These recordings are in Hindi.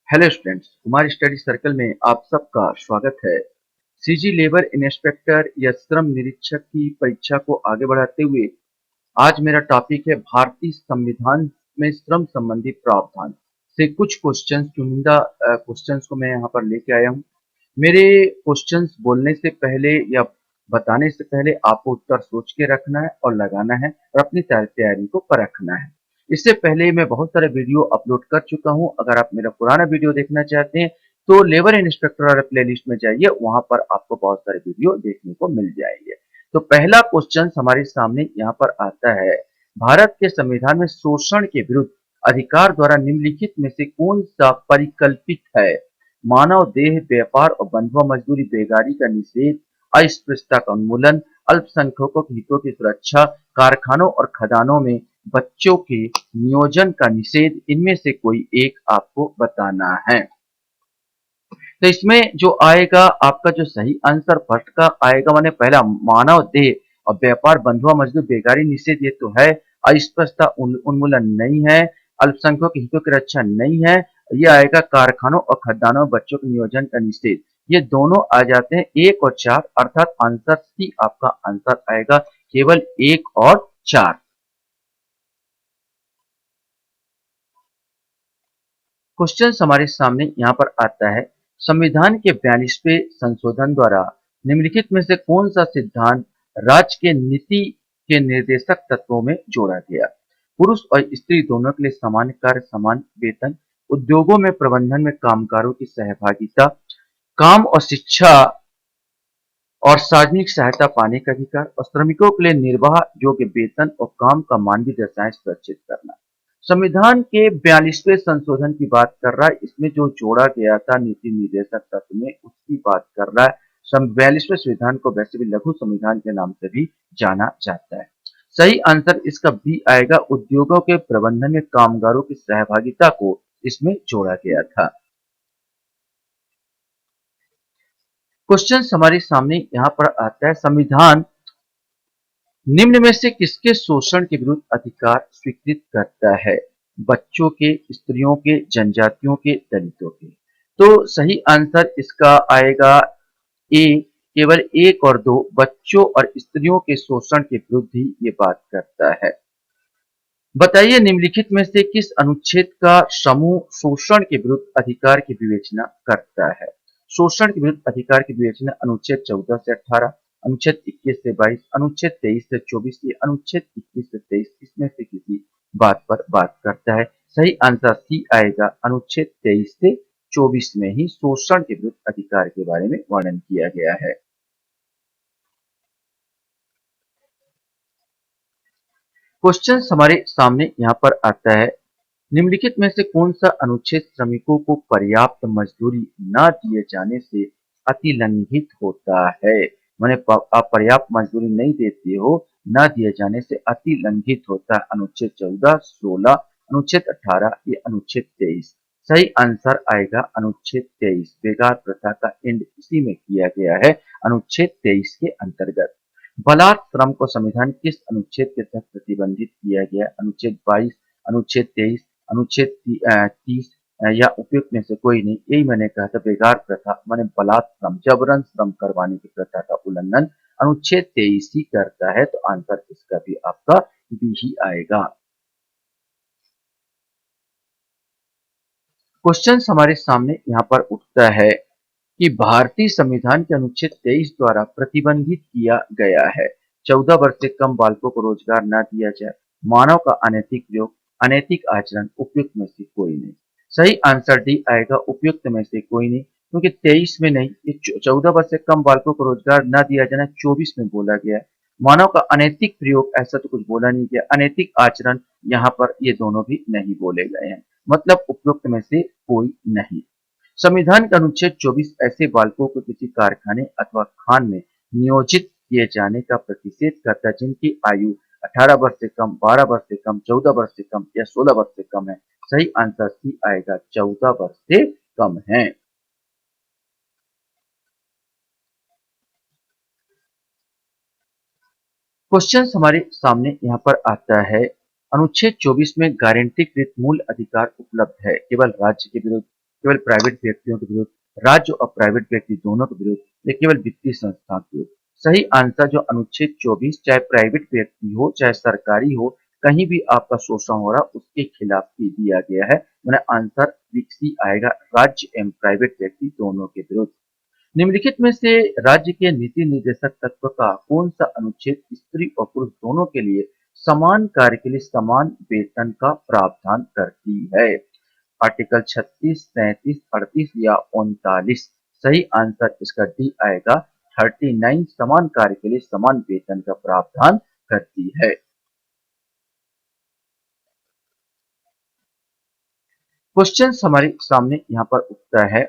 Hello students, Kumar study circle में आप सबका स्वागत है। सीजी लेबर इंस्पेक्टर या श्रम निरीक्षक की परीक्षा को आगे बढ़ाते हुए आज मेरा टॉपिक है भारतीय संविधान में श्रम संबंधी प्रावधान से कुछ क्वेश्चंस, चुनिंदा क्वेश्चंस को मैं यहाँ पर लेके आया हूँ। मेरे क्वेश्चंस बोलने से पहले या बताने से पहले आपको उत्तर सोच के रखना है और लगाना है और अपनी तैयारी को परखना है। इससे पहले मैं बहुत सारे वीडियो अपलोड कर चुका हूं। अगर आप मेरा पुराना वीडियो देखना चाहते हैं तो लेबर इंस्पेक्टर वाला प्लेलिस्ट में जाइए, वहां पर आपको बहुत सारे वीडियो देखने को मिल जाएंगे। तो पहला क्वेश्चन हमारे सामने यहाँ पर आता है, भारत के संविधान में शोषण के विरुद्ध अधिकार द्वारा निम्नलिखित में से कौन सा परिकल्पित है? मानव देह व्यापार और बंधुआ मजदूरी, बेगारी का निषेध, अस्पृश्यता का उन्मूलन, अल्पसंख्यकों के हितों की सुरक्षा, कारखानों और खदानों में बच्चों के नियोजन का निषेध। इनमें से कोई एक आपको बताना है। तो इसमें जो आएगा आपका जो सही आंसर फर्स्ट का आएगा, माने पहला मानव देह और व्यापार, बंधुआ मजदूर, बेगारी निषेध, ये तो है। अस्पृश्यता उन्मूलन नहीं है। अल्पसंख्यकों के हितों की रक्षा नहीं है। ये आएगा कारखानों और खदानों में बच्चों के नियोजन का निषेध। ये दोनों आ जाते हैं 1 और 4, अर्थात आंसर सी आपका आंसर आएगा, केवल 1 और 4। क्वेश्चन हमारे सामने यहाँ पर आता है, संविधान के 42वें संशोधन द्वारा निम्नलिखित में से कौन सा सिद्धांत राज्य के नीति के निर्देशक तत्वों में जोड़ा गया? पुरुष और स्त्री दोनों के लिए समान कार्य, समान वेतन, उद्योगों में प्रबंधन में कामगारों की सहभागिता, काम और शिक्षा और सार्वजनिक सहायता पाने का अधिकार, और श्रमिकों के लिए निर्वाह योग्य वेतन और काम का मानवीय दशाएं सुरक्षित करना। संविधान के 42वें संशोधन की बात कर रहा है। इसमें जो जोड़ा गया था नीति निर्देशक तत्व में, उसकी बात कर रहा है। 42वें संविधान को वैसे भी लघु संविधान के नाम से भी जाना जाता है। सही आंसर इसका बी आएगा, उद्योगों के प्रबंधन में कामगारों की सहभागिता को इसमें जोड़ा गया था। क्वेश्चन हमारे सामने यहाँ पर आता है, संविधान निम्न में से किसके शोषण के विरुद्ध अधिकार स्वीकृत करता है? बच्चों के, स्त्रियों के, जनजातियों के, दलितों के। तो सही आंसर इसका आएगा ए, केवल 1 और 2, बच्चों और स्त्रियों के शोषण के विरुद्ध ही ये बात करता है। बताइए निम्नलिखित में से किस अनुच्छेद का समूह शोषण के विरुद्ध अधिकार की विवेचना करता है? शोषण के विरुद्ध अधिकार की विवेचना अनुच्छेद 14 से 18, अनुच्छेद 21 से 22, अनुच्छेद 23 से 24, ये अनुच्छेद 21 से 23 इसमें से किसी बात पर बात करता है। सही आंसर सी आएगा, अनुच्छेद 23 से 24 में ही शोषण के विरुद्ध अधिकार के बारे में वर्णन किया गया है। क्वेश्चन हमारे सामने यहाँ पर आता है, निम्नलिखित में से कौन सा अनुच्छेद श्रमिकों को पर्याप्त मजदूरी न दिए जाने से अतिलंघित होता है? माने आप पर्याप्त मजदूरी नहीं देते हो, न दिए जाने से अतिलंघित होता है। अनुच्छेद 14, 16, अनुच्छेद 18, ये अनुच्छेद 23। सही आंसर आएगा अनुच्छेद 23। बेगार प्रथा का एंड इसी में किया गया है, अनुच्छेद 23 के अंतर्गत। बलात् श्रम को संविधान किस अनुच्छेद के तहत प्रतिबंधित किया गया? अनुच्छेद 22, अनुच्छेद 23, अनुच्छेद 30 या उपयुक्त में से कोई नहीं। यही मैंने कहा था, बेगार प्रथा माने बलात् श्रम, जबरन श्रम करवाने की प्रथा का उल्लंघन अनुच्छेद 23 ही करता है। तो आंसर इसका भी आपका बी ही आएगा। क्वेश्चन हमारे सामने यहाँ पर उठता है कि भारतीय संविधान के अनुच्छेद 23 द्वारा प्रतिबंधित किया गया है, 14 वर्ष से कम बालकों को रोजगार न दिया जाए, मानव का अनैतिक प्रयोग, अनैतिक आचरण, उपयुक्त में से कोई नहीं। सही आंसर डी आएगा, उपयुक्त में से कोई नहीं, क्योंकि 23 में नहीं, ये 14 वर्ष से कम बालकों को रोजगार न दिया जाना 24 में बोला गया है। मानव का अनैतिक प्रयोग ऐसा तो कुछ बोला नहीं गया, अनैतिक आचरण यहाँ पर ये दोनों भी नहीं बोले गए हैं, मतलब उपयुक्त में से कोई नहीं। संविधान का अनुच्छेद 24 ऐसे बालकों को किसी कारखाने अथवा खान में नियोजित किए जाने का प्रतिषेध करता है जिनकी आयु 18 वर्ष से कम, 12 वर्ष से कम, 14 वर्ष से कम या 16 वर्ष से कम है। सही आंसर सी आएगा, 14 वर्ष से कम है। क्वेश्चन हमारे सामने यहाँ पर आता है, अनुच्छेद 24 में गारंटीकृत मूल अधिकार उपलब्ध है केवल राज्य के विरुद्ध, केवल प्राइवेट व्यक्तियों के विरुद्ध, राज्य और प्राइवेट व्यक्ति दोनों के विरुद्ध, या केवल वित्तीय संस्थान के विरुद्ध? सही आंसर जो अनुच्छेद 24, चाहे प्राइवेट व्यक्ति हो चाहे सरकारी हो, कहीं भी आपका शोषण हो रहा उसके खिलाफ ही दिया गया है। मैंने आंसर सी आएगा, राज्य एवं प्राइवेट व्यक्ति दोनों के विरुद्ध। निम्नलिखित में से राज्य के नीति निर्देशक तत्व का कौन सा अनुच्छेद स्त्री और पुरुष दोनों के लिए समान कार्य के लिए समान वेतन का प्रावधान करती है? आर्टिकल 36, 37, 38 या 39? सही आंसर इसका डी आएगा, 39 समान कार्य के लिए समान वेतन का प्रावधान करती है। क्वेश्चन हमारे सामने यहाँ पर उठता है,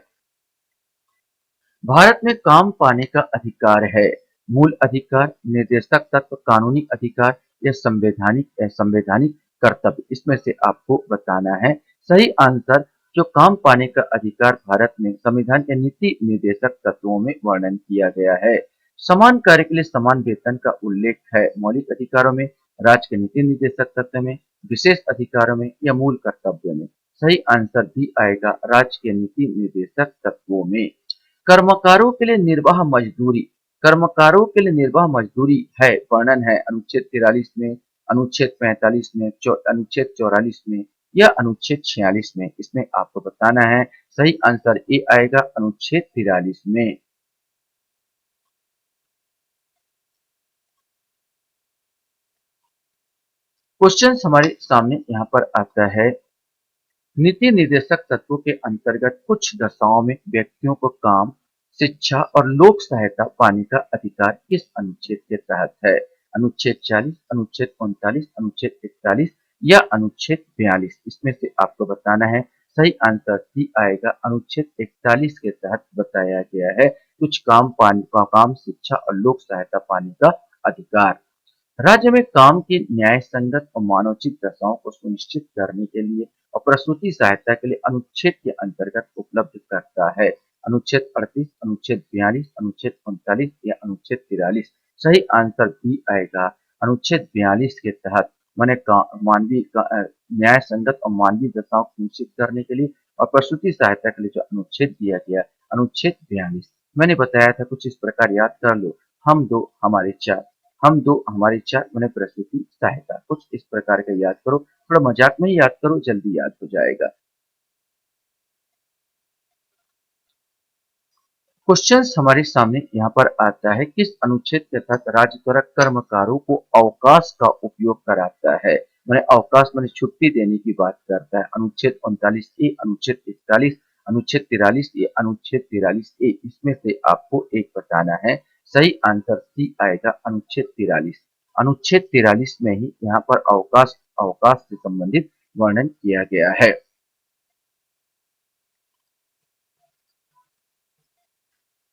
भारत में काम पाने का अधिकार है, मूल अधिकार, निर्देशक तत्व, कानूनी अधिकार या संवैधानिक संवैधानिक कर्तव्य? इसमें से आपको बताना है। सही आंसर जो काम पाने का अधिकार भारत में संविधान के नीति निर्देशक तत्वों में वर्णन किया गया है। समान कार्य के लिए समान वेतन का उल्लेख है मौलिक अधिकारों में, राज्य के नीति निर्देशक तत्व में, विशेष अधिकारों में या मूल कर्तव्यों में? सही आंसर भी आएगा, राज्य के नीति निर्देशक तत्वों में। कर्मकारों के लिए निर्वाह मजदूरी, कर्मकारों के लिए निर्वाह मजदूरी है वर्णन है अनुच्छेद 43 में, अनुच्छेद 45 में, अनुच्छेद 44 में या अनुच्छेद 46 में? इसमें आपको बताना है। सही आंसर ए आएगा, अनुच्छेद 43 में। क्वेश्चन हमारे सामने यहाँ पर आता है, नीति निर्देशक तत्वों के अंतर्गत कुछ दशाओं में व्यक्तियों को काम, शिक्षा और लोक सहायता पाने का अधिकार किस अनुच्छेद के तहत है? अनुच्छेद 40, अनुच्छेद 39, अनुच्छेद 41 या अनुच्छेद 42? इसमें से आपको बताना है। सही आंसर सी आएगा, अनुच्छेद 41 के तहत बताया गया है कुछ काम पाने का, काम, शिक्षा और लोक सहायता पाने का अधिकार। राज्य में काम की न्याय संगत और मानवोचित दशाओं को सुनिश्चित करने के लिए और प्रसूति सहायता के लिए अनुच्छेद के अंतर्गत उपलब्ध करता है। अनुच्छेद 38, अनुच्छेद 42, अनुच्छेद 39 या अनुच्छेद 43? सही आंसर बी आएगा, अनुच्छेद 42 के तहत मैंने मानवीय न्याय संगत और मानवीय दशाओं को सुनिश्चित करने के लिए और प्रसूति सहायता के लिए जो अनुच्छेद दिया गया, अनुच्छेद 42। मैंने बताया था कुछ इस प्रकार याद कर लो, हम दो हमारे चार, हम दो हमारे चार मैंने प्रसूति सहायता, कुछ इस प्रकार का याद करो, थोड़ा मजाक में ही याद करो, जल्दी याद हो जाएगा। क्वेश्चन हमारे सामने यहाँ पर आता है, किस अनुच्छेद के तहत राज्य द्वारा कर्मकारों को अवकाश का उपयोग कराता है? मैंने अवकाश मैंने छुट्टी देने की बात करता है। अनुच्छेद 39 ए, अनुच्छेद 41, अनुच्छेद 43 ए, अनुच्छेद 43 ए? इसमें से आपको एक बताना है। सही आंसर सी आएगा, अनुच्छेद 43। अनुच्छेद 43 में ही यहाँ पर अवकाश अवकाश से संबंधित वर्णन किया गया है।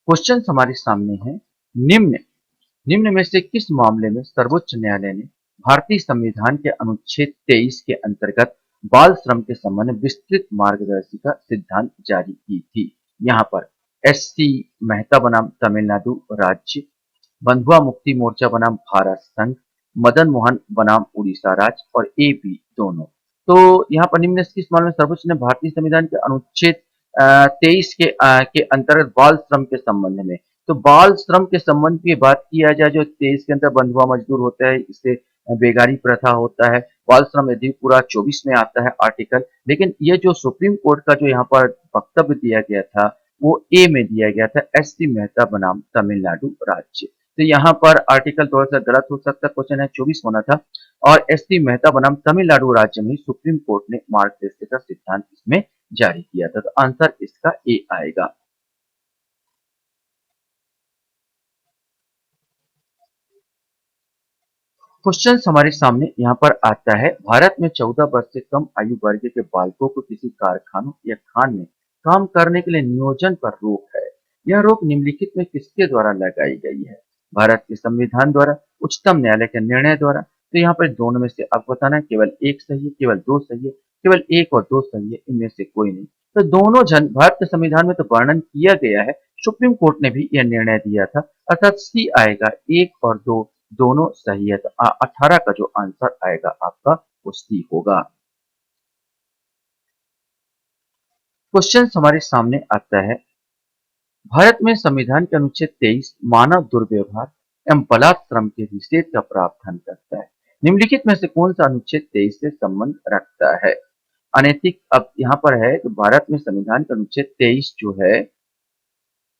क्वेश्चन हमारे सामने है, निम्न निम्न में से किस मामले में सर्वोच्च न्यायालय ने भारतीय संविधान के अनुच्छेद 23 के अंतर्गत बाल श्रम के संबंध में विस्तृत मार्गदर्शिका सिद्धांत जारी की थी? यहाँ पर एस.सी. मेहता बनाम तमिलनाडु राज्य, बंधुआ मुक्ति मोर्चा बनाम भारत संघ, मदन मोहन बनाम उड़ीसा राज्य और ए बी दोनों। तो यहाँ पर निम्न से किस मामले में सर्वोच्च ने भारतीय संविधान के अनुच्छेद 23 के अंतर्गत बाल श्रम के संबंध में, तो बाल श्रम के संबंध की बात किया जाए, जो 23 के अंदर बंधुआ मजदूर होता है, इससे बेगारी प्रथा होता है, बाल श्रम यदि पूरा 24 में आता है आर्टिकल, लेकिन ये जो सुप्रीम कोर्ट का जो यहाँ पर वक्तव्य दिया गया था वो ए में दिया गया था, एस.सी. मेहता बनाम तमिलनाडु राज्य। तो यहाँ पर आर्टिकल थोड़ा सा गलत हो सकता है, क्वेश्चन है 24 होना था, और एस.सी. मेहता बनाम तमिलनाडु राज्य में सुप्रीम कोर्ट ने मार्गदर्शिका सिद्धांत इसमें जारी किया था। तो आंसर इसका ए आएगा। क्वेश्चन हमारे सामने यहाँ पर आता है, भारत में 14 वर्ष से कम आयु वर्ग के बालकों को किसी कारखानों या खान में काम करने के लिए नियोजन पर रोक है। यह रोक निम्नलिखित में किसके द्वारा लगाई गई है? भारत के संविधान द्वारा, उच्चतम न्यायालय के निर्णय द्वारा? तो यहाँ पर दोनों में से आपको बताना है, केवल एक सही है, केवल दो सही है, केवल एक और दो सही है, इनमें से कोई नहीं। तो दोनों जन भारत के संविधान में तो वर्णन किया गया है, सुप्रीम कोर्ट ने भी यह निर्णय दिया था, अर्थात सी आएगा, एक और दो दोनों सही है। तो 18 का जो आंसर आएगा आपका वो सी होगा। क्वेश्चन हमारे सामने आता है, भारत में संविधान के अनुच्छेद 23 मानव दुर्व्यवहार एवं बलात्श्रम के निषेध का प्रावधान करता है। निम्नलिखित में से कौन सा अनुच्छेद 23 से संबंध रखता है? अनैतिक, अब यहाँ पर है कि भारत में संविधान का अनुच्छेद 23 जो है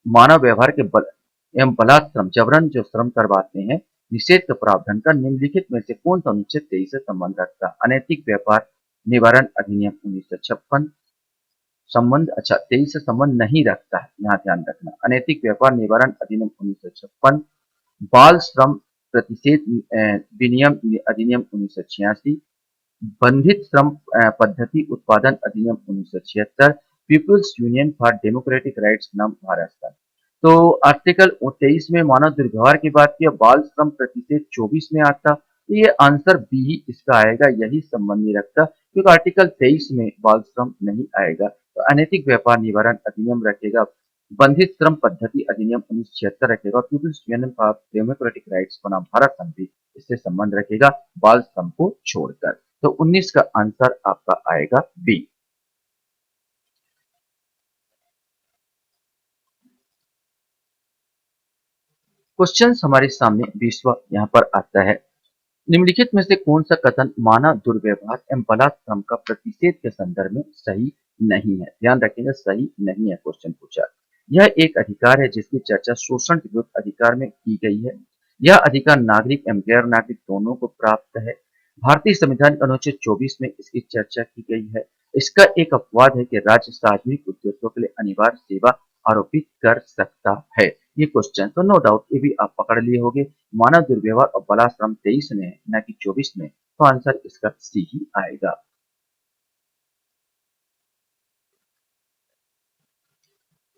मानव व्यवहार के बल एवं बलात्श्रम, जबरन जो श्रम करवाते हैं, निषेध का प्रावधान का निम्नलिखित में से कौन सा अनुच्छेद 23 से संबंध रखता है? अनैतिक व्यापार निवारण अधिनियम 1956 संबंध, अच्छा 23 से संबंध नहीं रखता है, यहाँ ध्यान रखना। अनैतिक व्यापार निवारण अधिनियम 1956, बाल श्रम प्रतिषेध विनियम अधिनियम 1986, बंधित श्रम पद्धति उत्पादन अधिनियम 1976, People's Union for Democratic Rights नाम महाराष्ट्र। तो आर्टिकल 23 में मानव दुर्व्यवहार की बात की, बाल श्रम प्रतिषेध 24 में आता, तो ये आंसर बी ही इसका आएगा, यही संबंध नहीं रखता, क्योंकि आर्टिकल 23 में बाल श्रम नहीं आएगा। तो अनैतिक व्यापार निवारण अधिनियम रखेगा, बंधित श्रम पद्धति अधिनियम 1976 रखेगा, और People's Union for Democratic Rights बनाम भारत संघ भी इससे संबंध रखेगा बाल श्रम को छोड़कर। तो 19 का आंसर आपका आएगा बी। क्वेश्चन हमारे सामने 20वां यहाँ पर आता है, निम्नलिखित में से कौन सा कथन मानव दुर्व्यवहार एवं बलात्कार का प्रतिषेध के संदर्भ में सही नहीं है? ध्यान रखेंगे, सही नहीं है क्वेश्चन पूछा। यह एक अधिकार है जिसकी चर्चा शोषण के विरुद्ध अधिकार में की गई है। यह अधिकार नागरिक एवं गैर नागरिक दोनों को प्राप्त है। भारतीय संविधान के अनुच्छेद 24 में इसकी चर्चा की गई है। इसका एक अपवाद है कि राज्य सार्वजनिक उद्देश्यों के लिए अनिवार्य सेवा आरोपित कर सकता है। ये क्वेश्चन तो नो डाउट ये भी आप पकड़ लिए होंगे। मानव दुर्व्यवहार और बलात्कार 23 में है, न कि 24 में, तो आंसर इसका सी ही आएगा।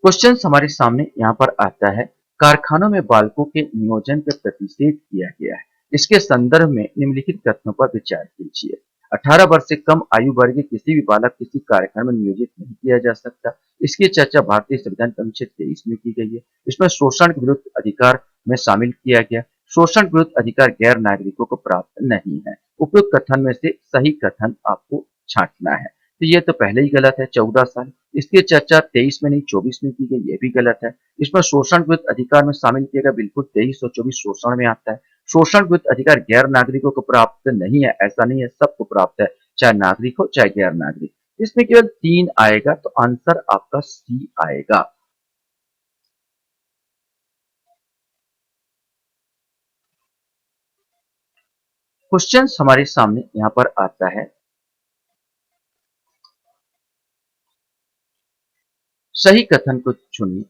क्वेश्चन हमारे सामने यहाँ पर आता है, कारखानों में बालकों के नियोजन का प्रतिषेध किया गया है। इसके संदर्भ में निम्नलिखित कथनों पर विचार कीजिए। 18 वर्ष से कम आयु वर्ग के किसी भी बालक किसी कारखाने में नियोजित नहीं किया जा सकता। इसकी चर्चा भारतीय संविधान के अनुच्छेद 23 में की गई है। इसमें शोषण के विरुद्ध अधिकार में शामिल किया गया। शोषण के विरुद्ध अधिकार गैर नागरिकों को प्राप्त नहीं है। उपयुक्त कथन में से सही कथन आपको छांटना है। तो ये तो पहले ही गलत है, 14 साल। इसकी चर्चा 23 में नहीं 24 में की गई, ये भी गलत है। इसमें शोषण विरुद्ध अधिकार में शामिल किया गया, बिल्कुल 23 और 24 शोषण में आता है। शोषण विरुद्ध अधिकार गैर नागरिकों को प्राप्त नहीं है, ऐसा नहीं है, सबको प्राप्त है, चाहे नागरिक हो चाहे गैर नागरिक। इसमें केवल 3 आएगा, तो आंसर आपका सी आएगा। क्वेश्चन हमारे सामने यहाँ पर आता है, सही कथन को चुनिए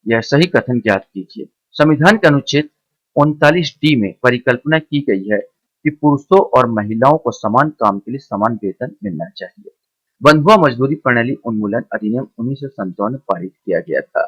या सही कथन ज्ञात कीजिए। संविधान के अनुच्छेद 39D में परिकल्पना की गई है कि पुरुषों और महिलाओं को समान काम के लिए समान वेतन मिलना चाहिए। बंधुआ मजदूरी प्रणाली उन्मूलन अधिनियम 1957 में पारित किया गया था।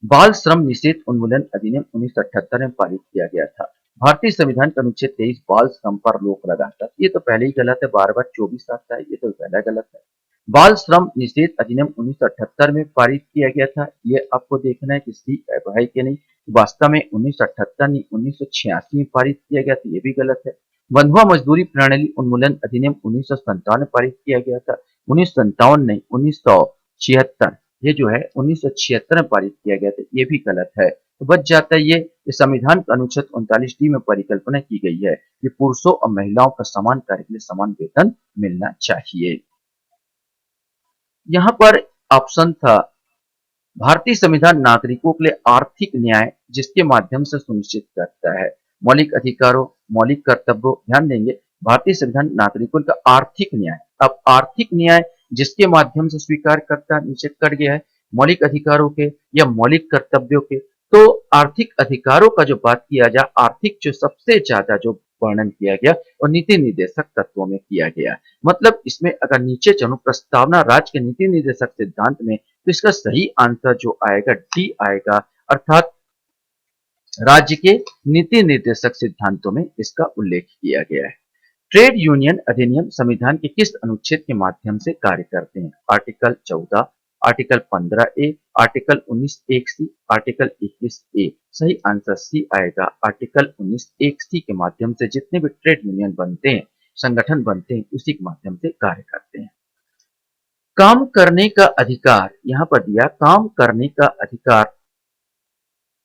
बाल श्रम निषेध उन्मूलन अधिनियम 1978 में पारित किया गया था। भारतीय संविधान का अनुच्छेद 23 बाल श्रम पर रोक लगाता है। ये तो पहले ही गलत है, बार बार 24 आता है, ये तो पहला गलत है। बाल श्रम निषेध अधिनियम 1978 में पारित किया गया था, ये आपको देखना है कि सी है कि नहीं। वास्तव में 1978 नहीं 1986 में पारित किया गया था, ये भी गलत है। बंधुआ मजदूरी प्रणाली उन्मूलन अधिनियम 1957 में पारित किया गया था, 1957 नहीं 1976, ये जो है 1976 में पारित किया गया था, ये भी गलत है। तो बच जाता है ये संविधान का अनुच्छेद 39D में परिकल्पना की गई है कि पुरुषों और महिलाओं का समान कार्य के लिए समान वेतन मिलना चाहिए। यहाँ पर ऑप्शन था, भारतीय संविधान नागरिकों के लिए आर्थिक न्याय जिसके माध्यम से सुनिश्चित करता है। मौलिक अधिकारों, मौलिक कर्तव्यों, ध्यान देंगे, भारतीय संविधान नागरिकों का आर्थिक न्याय। अब आर्थिक न्याय जिसके माध्यम से स्वीकार करता, नीचे कट गया है, मौलिक अधिकारों के या मौलिक कर्तव्यों के। तो आर्थिक अधिकारों का जो बात किया जाए, आर्थिक जो सबसे ज्यादा जो वर्णन किया गया और नीति निर्देशक तत्वों में किया गया। मतलब इसमें अगर नीचे चलो, प्रस्तावना राज्य के नीति निर्देशक सिद्धांत में, तो इसका सही आंसर जो आएगा डी आएगा, अर्थात राज्य के नीति निर्देशक सिद्धांतों में इसका उल्लेख किया गया है। ट्रेड यूनियन अधिनियम संविधान के किस अनुच्छेद के माध्यम से कार्य करते हैं? Article 14, article 15A, article 19(1)(c), article 21A। सही आंसर सी आएगा, आर्टिकल 19(1)(c) के माध्यम से जितने भी ट्रेड यूनियन बनते हैं, संगठन बनते हैं, उसी के माध्यम से कार्य करते हैं। काम करने का अधिकार, यहाँ पर दिया काम करने का अधिकार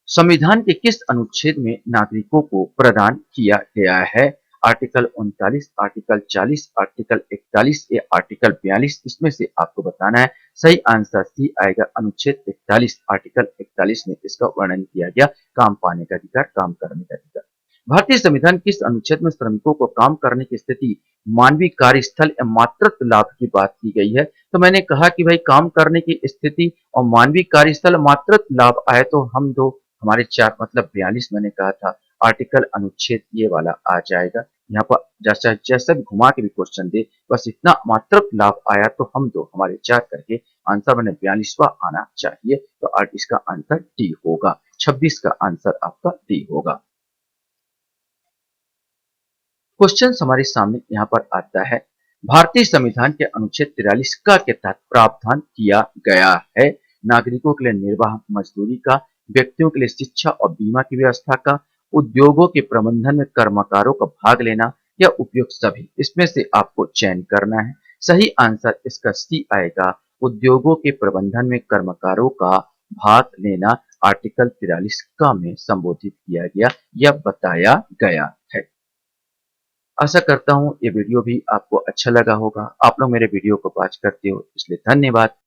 संविधान के किस अनुच्छेद में नागरिकों को प्रदान किया गया है? आर्टिकल 39, आर्टिकल 40, आर्टिकल 41 या आर्टिकल 42, इसमें से आपको बताना है। सही आंसर सी आएगा, अनुच्छेद 41। आर्टिकल 41 में इसका वर्णन किया गया, काम पाने का अधिकार, काम करने का अधिकार। भारतीय संविधान किस अनुच्छेद में श्रमिकों को काम करने की स्थिति, मानवीय कार्यस्थल या मातृत्व लाभ की बात की गई है? तो मैंने कहा कि भाई काम करने की स्थिति और मानवीय कार्यस्थल मातृत्व लाभ आए तो हम दो, हमारे चार मतलब 42 मैंने कहा था। आर्टिकल अनुच्छेद ये वाला आ जाएगा। यहाँ पर जैसा जैसा भी घुमा के भी क्वेश्चन दे, बस इतना मातृत्व लाभ आया तो हम दो, हमारे चार करके आंसर मैंने 42वां आना चाहिए। तो इसका आंसर डी होगा। 26 का आंसर आपका डी होगा। क्वेश्चन हमारे सामने यहाँ पर आता है, भारतीय संविधान के अनुच्छेद 43 का के तहत प्रावधान किया गया है नागरिकों के लिए निर्वाह मजदूरी का, व्यक्तियों के लिए शिक्षा और बीमा की व्यवस्था का, उद्योगों के प्रबंधन में कर्मकारों का भाग लेना या उपयुक्त सभी। इसमें से आपको चयन करना है। सही आंसर इसका सी आएगा, उद्योगों के प्रबंधन में कर्मकारों का भाग लेना आर्टिकल 43 का में संबोधित किया गया या बताया गया है। आशा करता हूँ ये वीडियो भी आपको अच्छा लगा होगा। आप लोग मेरे वीडियो को वॉच करते हो इसलिए धन्यवाद।